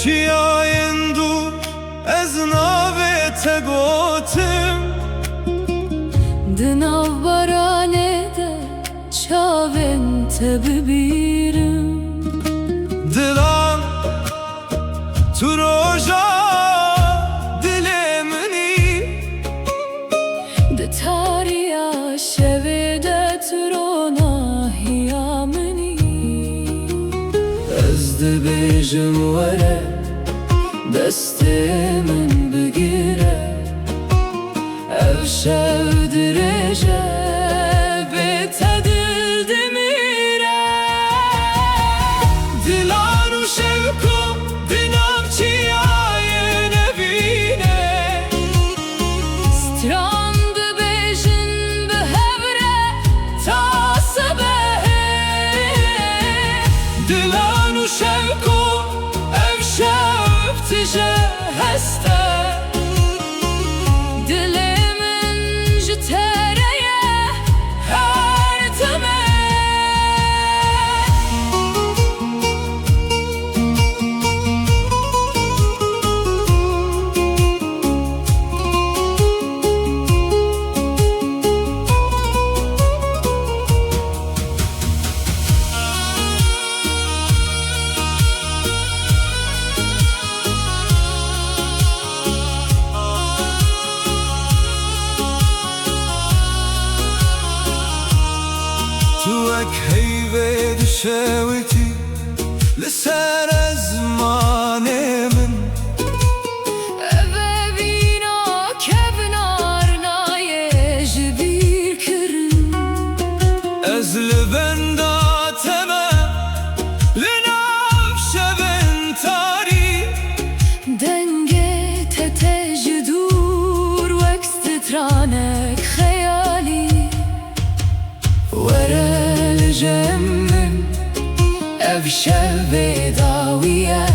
چیاین دو از ناوت گوتم دناو برانه ده çavên te bibîrim Dilan tu roja dilê minî Di tariya şevê de tu rona hiya minî Ez dibêjim were destê min bigîre Ev şev dirêje bê te dil dimîre Dilan û şevko di nav çiyayê nevîne Stran dibêjin bi hevre ta sebehê Dilan û şevko ev şev tije heste Dilê min ji te re ye her time Tu ek heyvê dişewitî li ser ezmanê min Ev evîna kevnar naye ji bîr kirin Ez li benda te me li nav şevên tarî Dengê te te ji dûr wek stranek xeyalî Were li jem min ev şevê dawî ye